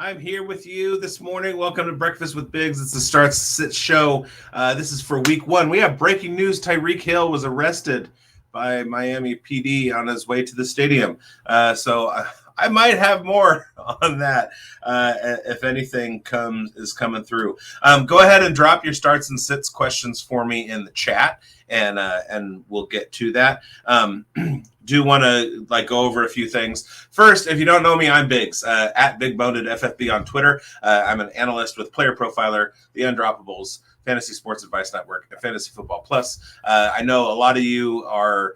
I'm here with you this morning. Welcome to Breakfast with Bigz. It's the Start Sit Show. This is for week one. We have breaking news. Tyreek Hill was arrested by Miami PD on his way to the stadium. So I might have more on that if anything is coming through. Go ahead and drop your starts and sits questions for me in the chat, and we'll get to that. Do want to go over a few things. First, if you don't know me, I'm Bigz, at BigBonedFFB on Twitter. I'm an analyst with Player Profiler, The Undroppables, Fantasy Sports Advice Network, and Fantasy Football Plus. I know a lot of you are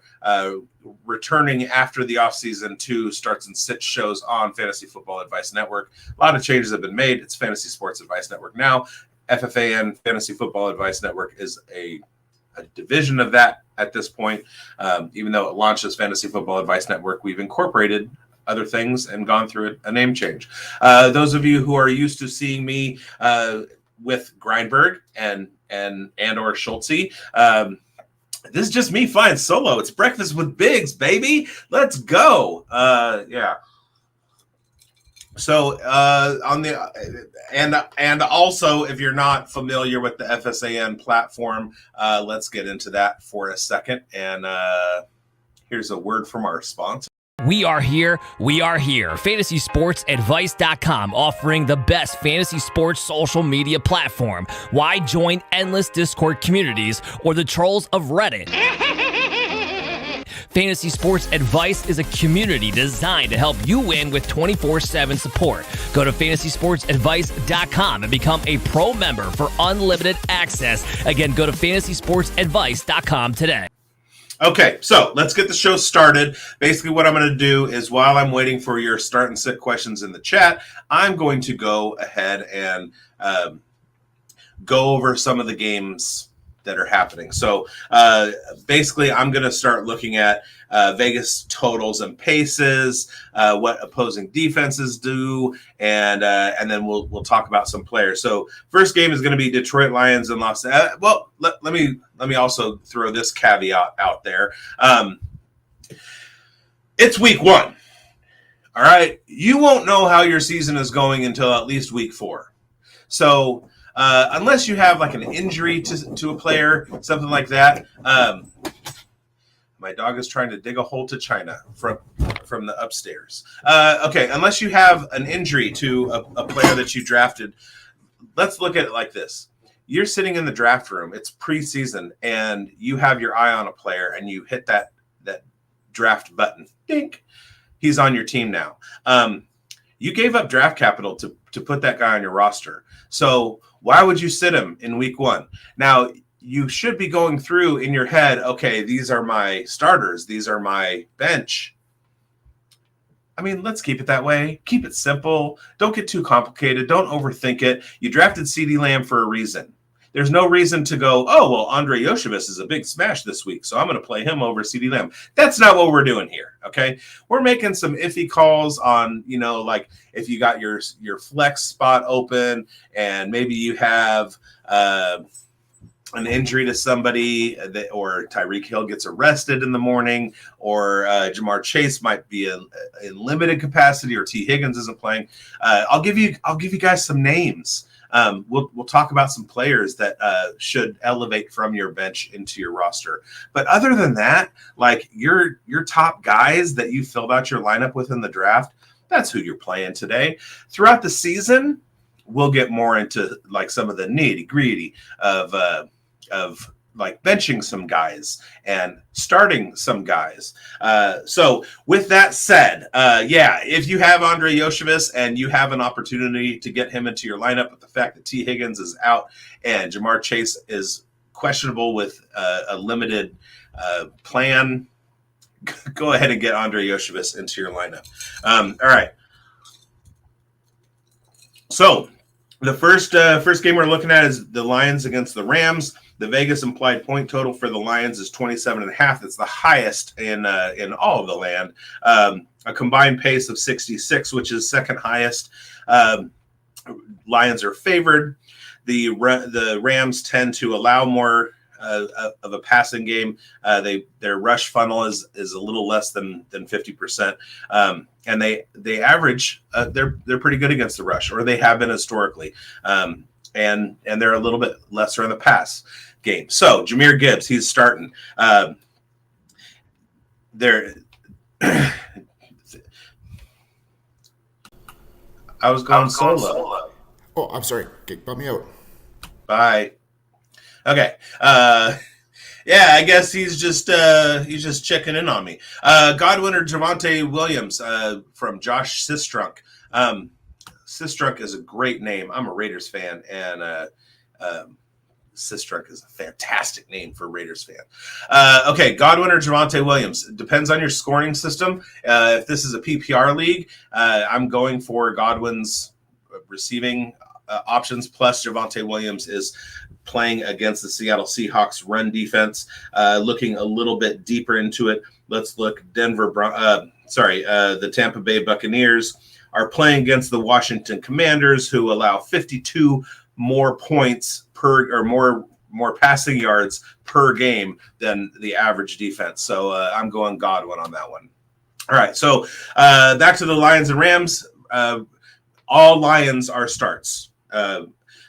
returning after the offseason to starts and sit shows on Fantasy Football Advice Network. A lot of changes have been made. It's Fantasy Sports Advice Network now. FFAN, Fantasy Football Advice Network, is a division of that at this point. Even though it launched as Fantasy Football Advice Network, we've incorporated other things and gone through a name change. Those of you who are used to seeing me with Grindberg and or Schultze, this is just me flying solo. It's Breakfast with Bigz, baby. Let's go. Yeah. So on the and also, if you're not familiar with the FSAN platform, let's get into that for a second. And here's a word from our sponsor. We are here. FantasySportsAdvice.com, offering the best fantasy sports social media platform. Why join endless Discord communities or the trolls of Reddit? Fantasy Sports Advice is a community designed to help you win with 24/7 support. Go to FantasySportsAdvice.com and become a pro member for unlimited access. Again, go to FantasySportsAdvice.com today. Okay, so let's get the show started. Basically, what I'm going to do is, while I'm waiting for your start and sit questions in the chat, I'm going to go ahead and go over some of the games that are happening. So basically, I'm going to start looking at Vegas totals and paces, what opposing defenses do, and then we'll talk about some players. So first game is going to be Detroit Lions and Los. Well, let me also throw this caveat out there. It's week one. All right, you won't know how your season is going until at least week 4. So unless you have like an injury to a player, something like that. My dog is trying to dig a hole to China from the upstairs. Okay, unless you have an injury to a player that you drafted, let's look at it like this. You're sitting in the draft room, it's preseason, and you have your eye on a player, and you hit that draft button. Dink. He's on your team now. You gave up draft capital to put that guy on your roster. So why would you sit him in week 1? Now, you should be going through in your head, okay, these are my starters. These are my bench. I mean, let's keep it that way. Keep it simple. Don't get too complicated. Don't overthink it. You drafted CeeDee Lamb for a reason. There's no reason to go, oh, well, Andre Yoshevich is a big smash this week, so I'm going to play him over CeeDee Lamb. That's not what we're doing here, okay? We're making some iffy calls on, like if you got your flex spot open and maybe you have an injury to somebody, or Tyreek Hill gets arrested in the morning, or Jamar Chase might be in limited capacity, or T. Higgins isn't playing. I'll give you guys some names. We'll talk about some players that should elevate from your bench into your roster. But other than that, like your top guys that you filled out your lineup with in the draft, that's who you're playing today. Throughout the season, we'll get more into like some of the nitty-gritty of like benching some guys and starting some guys. So with that said, if you have Andre Yoshevich and you have an opportunity to get him into your lineup, with the fact that T. Higgins is out and Jamar Chase is questionable with a limited plan, go ahead and get Andre Yoshevich into your lineup. All right. So the first game we're looking at is the Lions against the Rams. The Vegas implied point total for the Lions is 27.5. That's the highest in all of the land. A combined pace of 66, which is second highest. Lions are favored. The Rams tend to allow more of a passing game. Their rush funnel is a little less than 50%, and they average. They're pretty good against the rush, or they have been historically, and they're a little bit lesser in the pass game. So Jahmyr Gibbs, he's starting. There. I was going solo. Oh, I'm sorry. Okay, bump me out. Bye. Okay. Yeah, I guess he's just checking in on me. Godwin or Javonte Williams from Josh Sistrunk. Sistrunk is a great name. I'm a Raiders fan, and Sistrunk is a fantastic name for a Raiders fan. Okay, Godwin or Javonte Williams. It depends on your scoring system. If this is a PPR league, I'm going for Godwin's receiving options, plus Javonte Williams is playing against the Seattle Seahawks run defense. Looking a little bit deeper into it, let's look the Tampa Bay Buccaneers are playing against the Washington Commanders, who allow 52 more points or more passing yards per game than the average defense. So I'm going Godwin on that one. All right, so back to the Lions and Rams. All Lions are starts.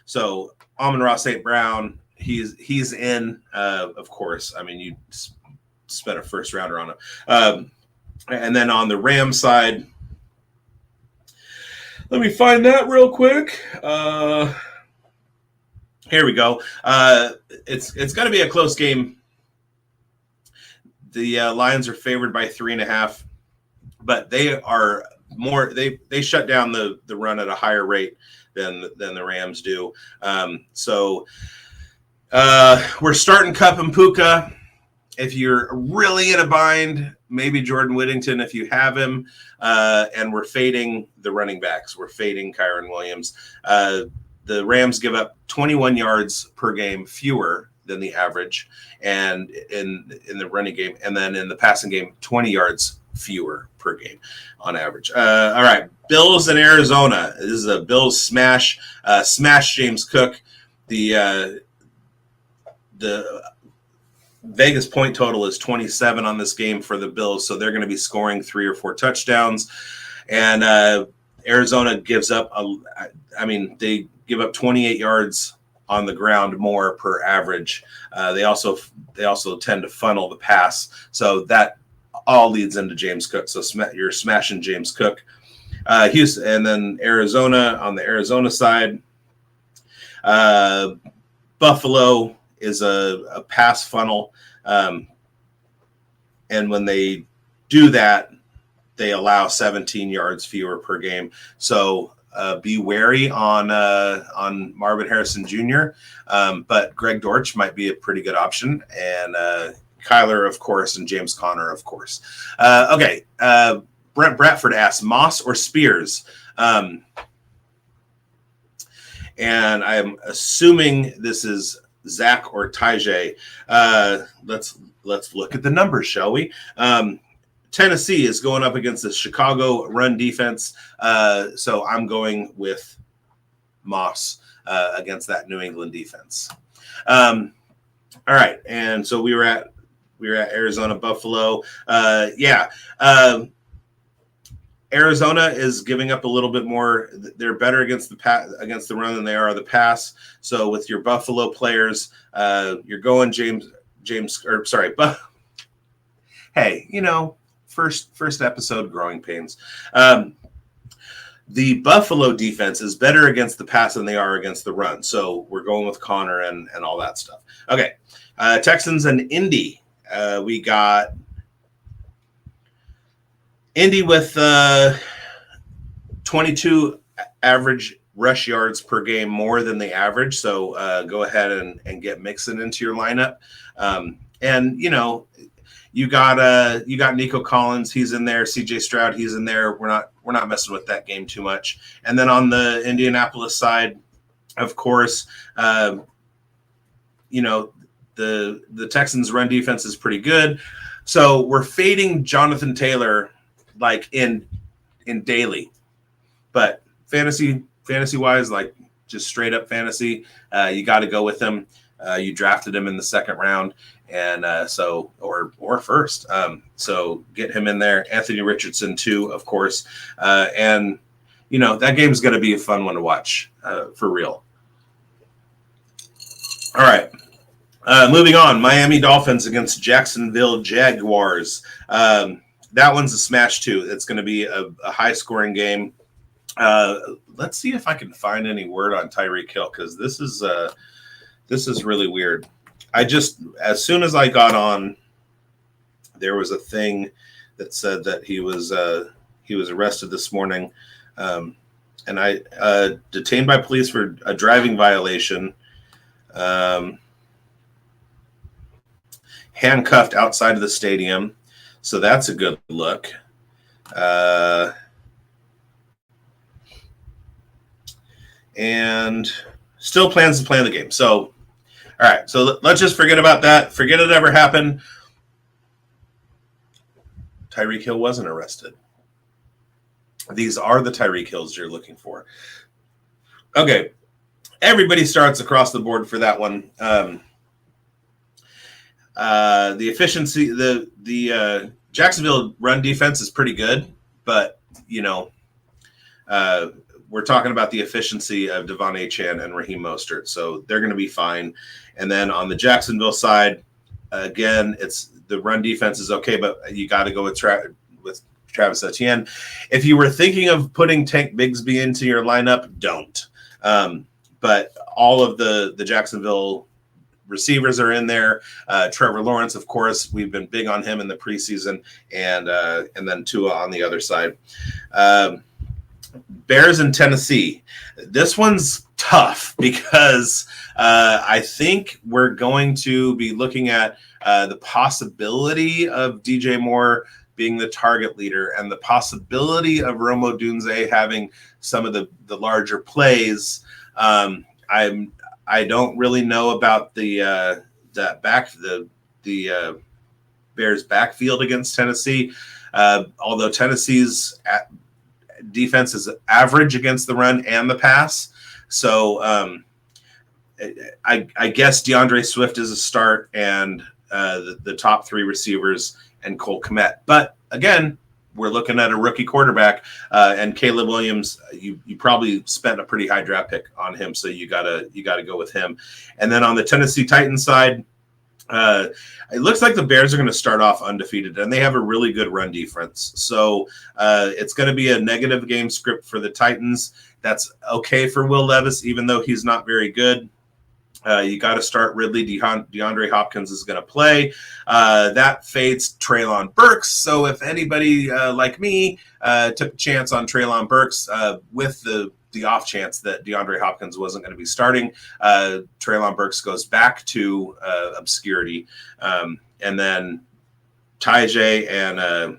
So Amon-Ra St. Brown, he's in, of course. I mean, you spent a first rounder on him. And then on the Rams side, let me find that real quick. Here we go. It's going to be a close game. The Lions are favored by 3.5, but they are more. They shut down the run at a higher rate than the Rams do. So we're starting Kupp and Puka. If you're really in a bind, maybe Jordan Whittington if you have him. And we're fading the running backs. We're fading Kyron Williams. The Rams give up 21 yards per game fewer than the average, and in the running game, and then in the passing game, 20 yards fewer per game on average. All right, Bills in Arizona. This is a Bills smash. Smash James Cook. The Vegas point total is 27 on this game for the Bills, so they're going to be scoring 3 or 4 touchdowns. And Arizona gives up they give up 28 yards on the ground more per average. They also tend to funnel the pass, so that all leads into James Cook. So you're smashing James Cook. Houston, and then Arizona on the Arizona side. Buffalo is a pass funnel, and when they do that, they allow 17 yards fewer per game. So be wary on Marvin Harrison Jr., but Greg Dortch might be a pretty good option, and Kyler, of course, and James Conner, of course. Okay, Brent Bradford asks, Moss or Spears? And I'm assuming this is Zach or Tajay. Let's look at the numbers, shall we? Tennessee is going up against the Chicago run defense, so I'm going with Moss against that New England defense. All right, and so we were at Arizona, Buffalo. Arizona is giving up a little bit more. They're better against the run than they are the pass. So with your Buffalo players, you're going hey, first episode, growing pains. The Buffalo defense is better against the pass than they are against the run. So we're going with Connor and all that stuff. Okay. Texans and Indy. We got Indy with 22 average rush yards per game more than the average. So go ahead and get Mixon into your lineup. You got Nico Collins, he's in there. CJ Stroud, he's in there. We're not messing with that game too much. And then on the Indianapolis side, of course, the Texans' run defense is pretty good. So we're fading Jonathan Taylor like in daily, but fantasy wise, like just straight up fantasy, you got to go with him. You drafted him in the second round, and or first. So get him in there. Anthony Richardson too, of course, and that game is going to be a fun one to watch for real. All right. Moving on, Miami Dolphins against Jacksonville Jaguars. That one's a smash too. It's going to be a high-scoring game. Let's see if I can find any word on Tyreek Hill, because this is really weird. As soon as I got on, there was a thing that said that he was arrested this morning, and I detained by police for a driving violation. Handcuffed outside of the stadium, so that's a good look. And still plans to play in the game. So, all right, so let's just forget about that. Forget it ever happened. Tyreek Hill wasn't arrested. These are the Tyreek Hills you're looking for. Okay, everybody starts across the board for that one. The efficiency, the Jacksonville run defense is pretty good, but we're talking about the efficiency of Devon Achane and Raheem Mostert, so they're going to be fine. And then on the Jacksonville side, again, it's the run defense is okay, but you got to go with Travis Etienne. If you were thinking of putting Tank Bigsby into your lineup, don't. But all of the Jacksonville receivers are in there. Trevor Lawrence, of course, we've been big on him in the preseason, and then Tua on the other side. Bears in Tennessee. This one's tough because I think we're going to be looking at the possibility of DJ Moore being the target leader and the possibility of Rome Odunze having some of the larger plays. I don't really know about the Bears backfield against Tennessee, although Tennessee's defense is average against the run and the pass. So I guess DeAndre Swift is a start, and the top three receivers and Cole Kmet. But again, we're looking at a rookie quarterback, and Caleb Williams. You probably spent a pretty high draft pick on him, so you gotta go with him. And then on the Tennessee Titans side, it looks like the Bears are going to start off undefeated, and they have a really good run defense. So it's going to be a negative game script for the Titans. That's okay for Will Levis, even though he's not very good. You got to start Ridley. DeAndre Hopkins is going to play. That fades Treylon Burks. So if anybody like me took a chance on Treylon Burks with the off chance that DeAndre Hopkins wasn't going to be starting, Treylon Burks goes back to obscurity. And then Tyjae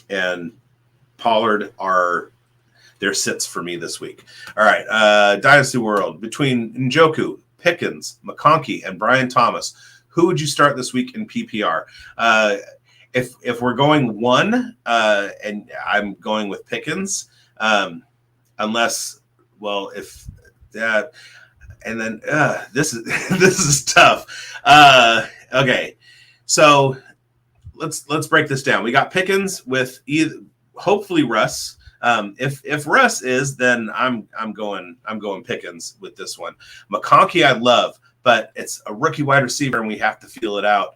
and Pollard are their sits for me this week. All right, Dynasty World. Between Njoku, Pickens, McConkey, and Brian Thomas, who would you start this week in PPR? If we're going one, and I'm going with Pickens, unless, well, if that, and then this is tough. Okay, so let's break this down. We got Pickens with hopefully Russ. If Russ is, then I'm going Pickens with this one. McConkey I love, but it's a rookie wide receiver and we have to feel it out.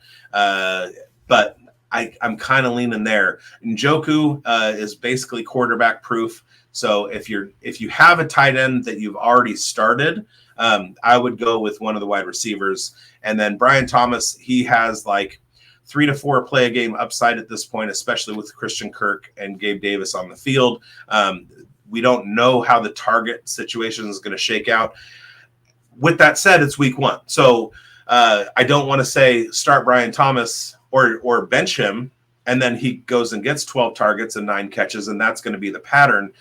But I'm kind of leaning there. Njoku is basically quarterback proof. So if you have a tight end that you've already started, I would go with one of the wide receivers. And then Brian Thomas, he has like 3 to 4 play a game upside at this point, especially with Christian Kirk and Gabe Davis on the field. We don't know how the target situation is going to shake out. With that said, it's week 1. So I don't want to say start Brian Thomas or bench him, and then he goes and gets 12 targets and 9 catches, and that's going to be the pattern,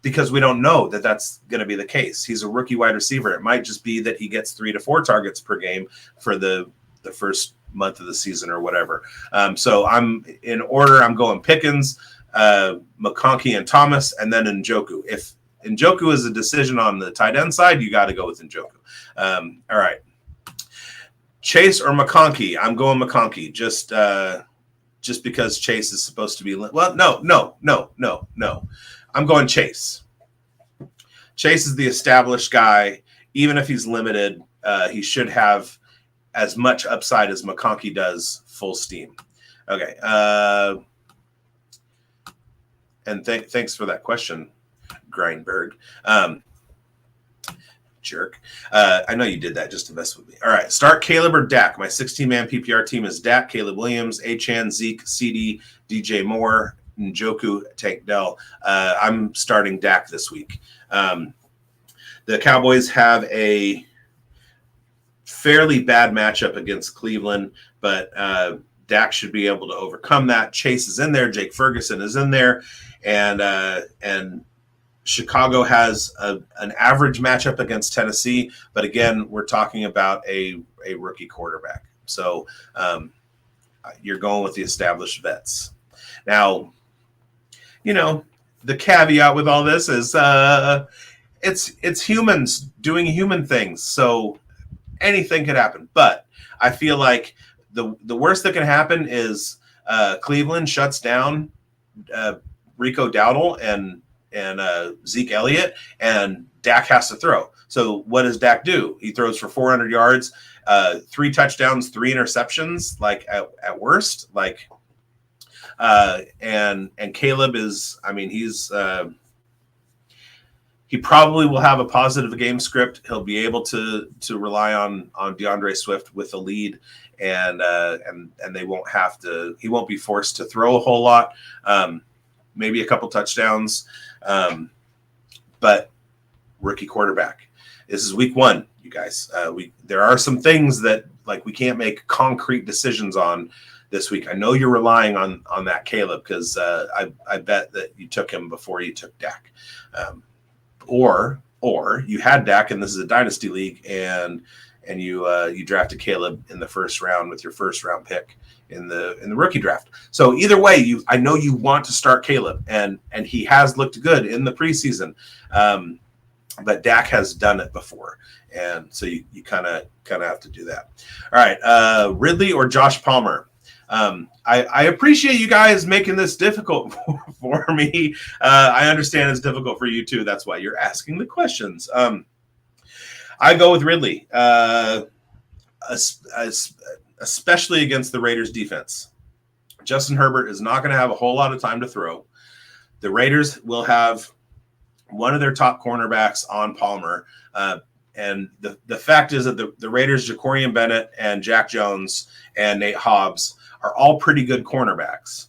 because we don't know that that's going to be the case. He's a rookie wide receiver. It might just be that he gets 3 to 4 targets per game for the first month of the season or whatever. So I'm in order. I'm going Pickens, McConkey, and Thomas, and then Njoku. Njoku is a decision on the tight end side. You got to go with Njoku. All right. Chase or McConkey? I'm going McConkey just because Chase is supposed to be no. I'm going Chase. Chase is the established guy. Even if he's limited, he should have as much upside as McConkey does full steam. Okay. And thanks for that question, Grindberg. Jerk. I know you did that just to mess with me. All right. Start Caleb or Dak. My 16-man PPR team is Dak, Caleb Williams, Achane, Zeke, CD, DJ Moore, Njoku, Tank Dell. I'm starting Dak this week. The Cowboys have a fairly bad matchup against Cleveland, but Dak should be able to overcome that. Chase is in there. Jake Ferguson is in there. And Chicago has an average matchup against Tennessee, but again, we're talking about a rookie quarterback. So you're going with the established vets. Now, the caveat with all this is it's humans doing human things. So anything could happen. But I feel like the worst that can happen is Cleveland shuts down Rico Dowdle and Zeke Elliott, and Dak has to throw. So what does Dak do? He throws for 400 yards, 3 touchdowns, 3 interceptions, like at worst. Like, and Caleb is, he probably will have a positive game script. He'll be able to rely on DeAndre Swift with a lead, and they won't have to. He won't be forced to throw a whole lot. Maybe a couple touchdowns, but rookie quarterback. This is week 1, you guys. There are some things that we can't make concrete decisions on this week. I know you're relying on that Caleb because I bet that you took him before you took Dak, or you had Dak and this is a dynasty league and you drafted Caleb in the first round with your first round pick in the rookie draft. So either way, I know you want to start Caleb, and he has looked good in the preseason, but Dak has done it before, and so you kind of have to do that. All right, Ridley or Josh Palmer? I appreciate you guys making this difficult for me. I understand it's difficult for you too. That's why you're asking the questions. I go with Ridley. Especially against the Raiders defense. Justin Herbert is not going to have a whole lot of time to throw. The Raiders will have one of their top cornerbacks on Palmer. And the fact is that the Raiders, Jacorian Bennett and Jack Jones and Nate Hobbs are all pretty good cornerbacks.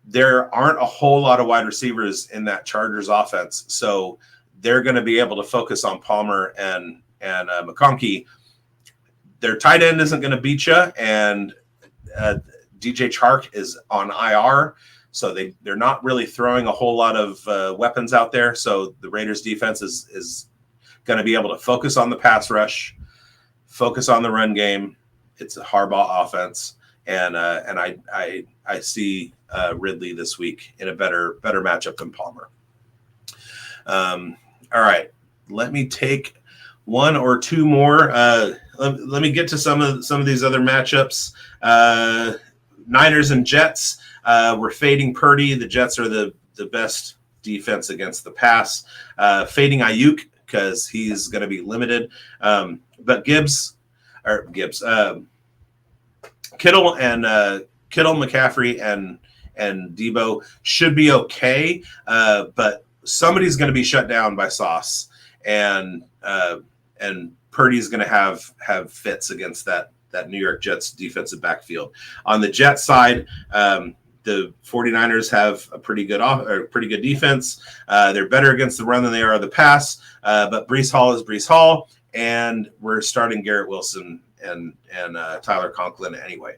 There aren't a whole lot of wide receivers in that Chargers offense. So they're going to be able to focus on Palmer and McConkey. Their tight end isn't going to beat you, and DJ Chark is on IR, so they're not really throwing a whole lot of weapons out there. So the Raiders defense is going to be able to focus on the pass rush, focus on the run game. It's a Harbaugh offense, and I see Ridley this week in a better matchup than Palmer. All right, let me take one or two more. Let me get to some of these other matchups. Niners and Jets. We're fading Purdy. The Jets are the best defense against the pass. Fading Ayuk because he's going to be limited. But Kittle and McCaffrey and Debo should be okay. But somebody's going to be shut down by Sauce, and Purdy's going to have fits against that New York Jets defensive backfield. On the Jets side, the 49ers have a pretty good defense. They're better against the run than they are the pass. But Breece Hall is Breece Hall, and we're starting Garrett Wilson and Tyler Conklin anyway.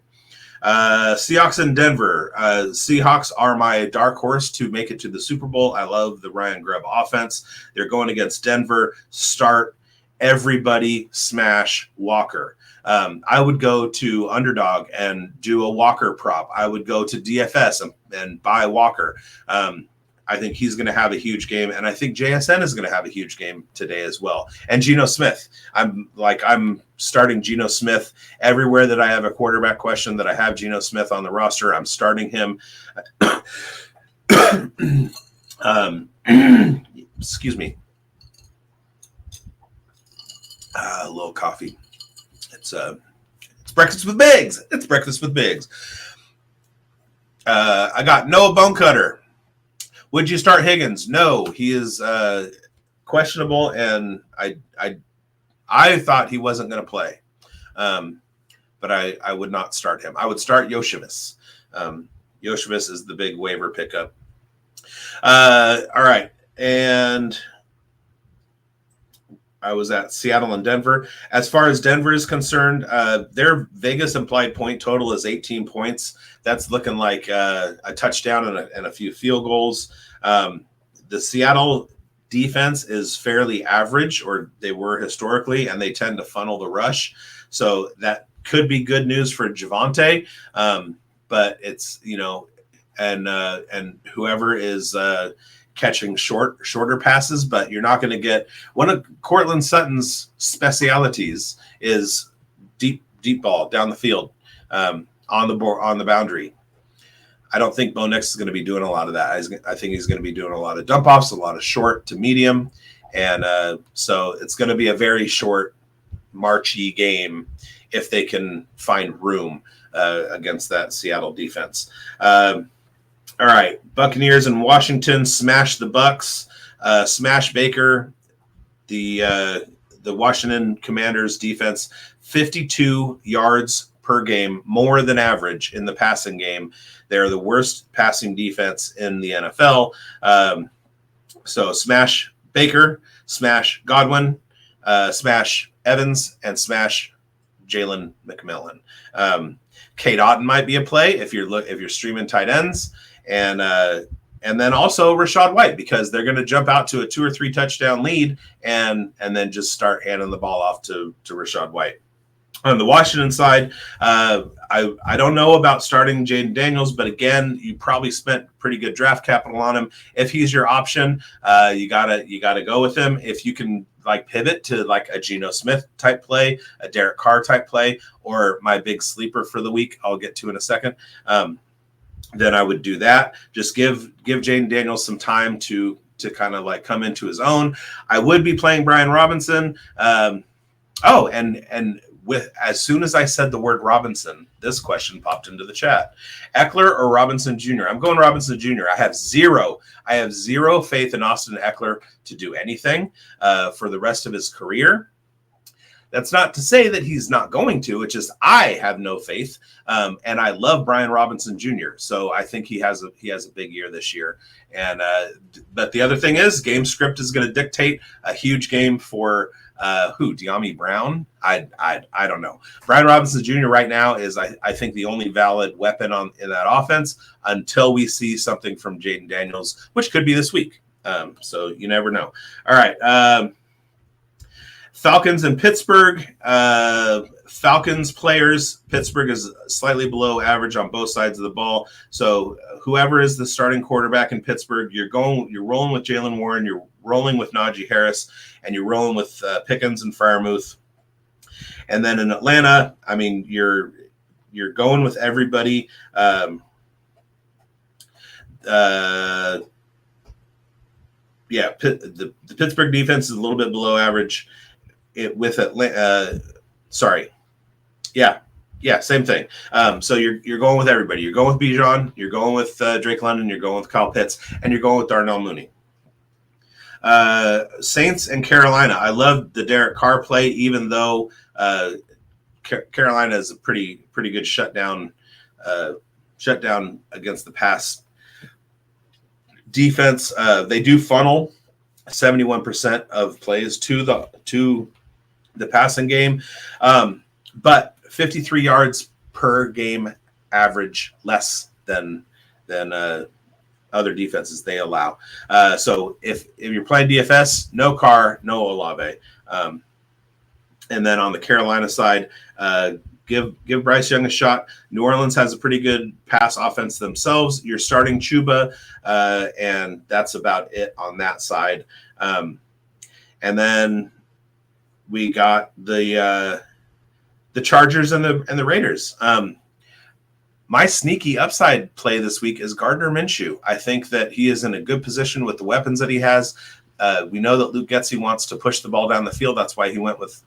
Seahawks in Denver. Seahawks are my dark horse to make it to the Super Bowl. I love the Ryan Grubb offense. They're going against Denver. Start everybody, smash Walker. I would go to Underdog and do a Walker prop. I would go to DFS and buy Walker. I think he's going to have a huge game, and I think JSN is going to have a huge game today as well. And Geno Smith, I'm starting Geno Smith everywhere that I have a quarterback question that I have Geno Smith on the roster. I'm starting him. Excuse me. A little coffee. It's breakfast with Bigz. It's breakfast with Bigz. I got Noah Bonecutter. Would you start Higgins? No, he is questionable, and I thought he wasn't going to play, but I would not start him. I would start Yoshivas. Yoshivas is the big waiver pickup. All right, and I was at Seattle and Denver. As far as Denver is concerned, their Vegas implied point total is 18 points. That's looking like a touchdown and a few field goals. The Seattle defense is fairly average, or they were historically, and they tend to funnel the rush. So that could be good news for Javonte. But it's, and whoever is catching shorter passes, but you're not going to get one of Cortland Sutton's specialities is deep ball down the field, on the boundary. I don't think Bo Nix is going to be doing a lot of that. I think he's going to be doing a lot of dump offs, a lot of short to medium, and so it's going to be a very short, marchy game if they can find room against that Seattle defense. All right, Buccaneers and Washington smash the Bucs, smash Baker. The Washington Commanders defense, 52 yards per game, more than average in the passing game. They're the worst passing defense in the NFL. So smash Baker, smash Godwin, smash Evans, and smash Jalen McMillan. Kate Otten might be a play if you're streaming tight ends. And then also Rachaad White, because they're going to jump out to a 2 or 3 touchdown lead and then just start handing the ball off to Rachaad White. On the Washington side, I don't know about starting Jaden Daniels, but again, you probably spent pretty good draft capital on him. If he's your option, you gotta go with him. If you can pivot to a Geno Smith type play, a Derek Carr type play, or my big sleeper for the week, I'll get to in a second. Then I would do that. Just give Jaden Daniels some time to kind of come into his own. I would be playing Brian Robinson. With as soon as I said the word Robinson, this question popped into the chat: Eckler or Robinson Jr.? I'm going Robinson Jr. I have zero faith in Austin Eckler to do anything for the rest of his career. That's not to say that he's not going to. It's just I have no faith, and I love Brian Robinson Jr. So I think he has a big year this year. And but the other thing is, game script is going to dictate a huge game for De'Ami Brown. I don't know. Brian Robinson Jr. right now is I think the only valid weapon in that offense until we see something from Jaden Daniels, which could be this week. So you never know. All right. Falcons and Pittsburgh. Falcons players. Pittsburgh is slightly below average on both sides of the ball. So whoever is the starting quarterback in Pittsburgh, you're rolling with Jalen Warren, you're rolling with Najee Harris, and you're rolling with Pickens and Freiermuth. And then in Atlanta, I mean, you're going with everybody. The Pittsburgh defense is a little bit below average. With Atlanta, same thing. So you're going with everybody. You're going with Bijan, you're going with Drake London, you're going with Kyle Pitts, and you're going with Darnell Mooney. Saints and Carolina. I love the Derek Carr play, even though Carolina is a pretty good shutdown against the pass defense. They do funnel 71% of plays to the passing game, but 53 yards per game average less than other defenses they allow. So if you're playing DFS, no Carr, no Olave. And then on the Carolina side, give Bryce Young a shot. New Orleans has a pretty good pass offense themselves. You're starting Chuba, and that's about it on that side. And then we got the Chargers and the Raiders. My sneaky upside play this week is Gardner Minshew. I think that he is in a good position with the weapons that he has. We know that Luke Getsy wants to push the ball down the field. That's why he went with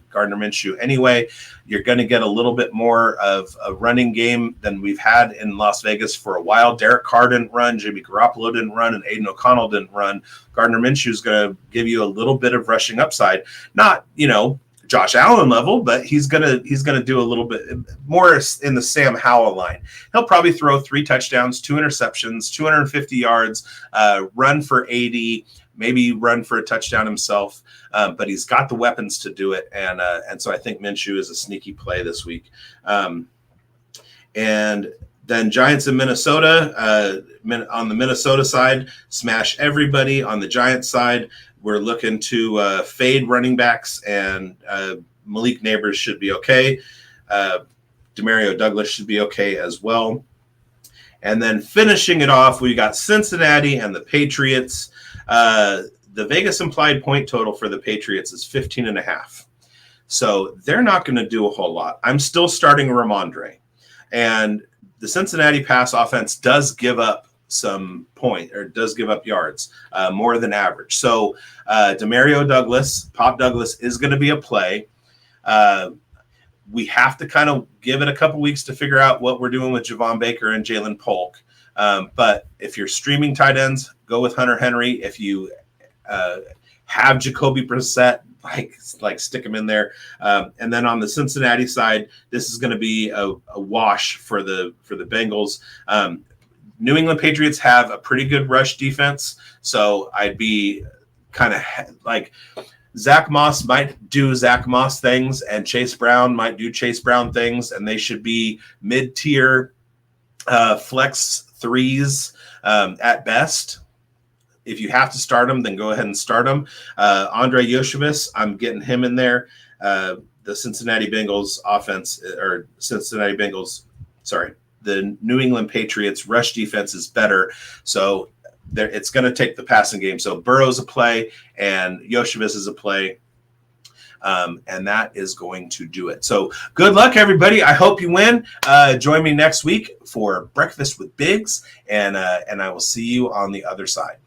Gardner Minshew. Anyway, you're going to get a little bit more of a running game than we've had in Las Vegas for a while. Derek Carr didn't run, Jimmy Garoppolo didn't run, and Aiden O'Connell didn't run. Gardner Minshew is going to give you a little bit of rushing upside. Not, Josh Allen level, but he's gonna do a little bit more in the Sam Howell line. He'll probably throw 3 touchdowns, 2 interceptions, 250 yards, run for 80, maybe run for a touchdown himself. But he's got the weapons to do it, and so I think Minshew is a sneaky play this week. And then Giants in Minnesota. On the Minnesota side, smash everybody. On the Giants side, we're looking to fade running backs, and Malik Neighbors should be okay. Demario Douglas should be okay as well. And then finishing it off, we got Cincinnati and the Patriots. The Vegas implied point total for the Patriots is 15.5. So they're not going to do a whole lot. I'm still starting Ramondre. And the Cincinnati pass offense does give up does give up yards, more than average. So Demario Douglas, Pop Douglas, is going to be a play. We have to kind of give it a couple weeks to figure out what we're doing with Javon Baker and Jalen Polk. But if you're streaming tight ends, go with Hunter Henry. If you have Jacoby Brissett, like stick him in there. And then on the Cincinnati side, this is going to be a wash for the Bengals. New England Patriots have a pretty good rush defense, so I'd be kind of like Zach Moss might do Zach Moss things, and Chase Brown might do Chase Brown things, and they should be mid-tier flex threes at best. If you have to start them, then go ahead and start them. Andre Yoshevich, I'm getting him in there. The New England Patriots rush defense is better, so it's going to take the passing game. So Burrow's a play, and Yoshevich is a play, and that is going to do it. So good luck, everybody. I hope you win. Join me next week for Breakfast with Bigz, and I will see you on the other side.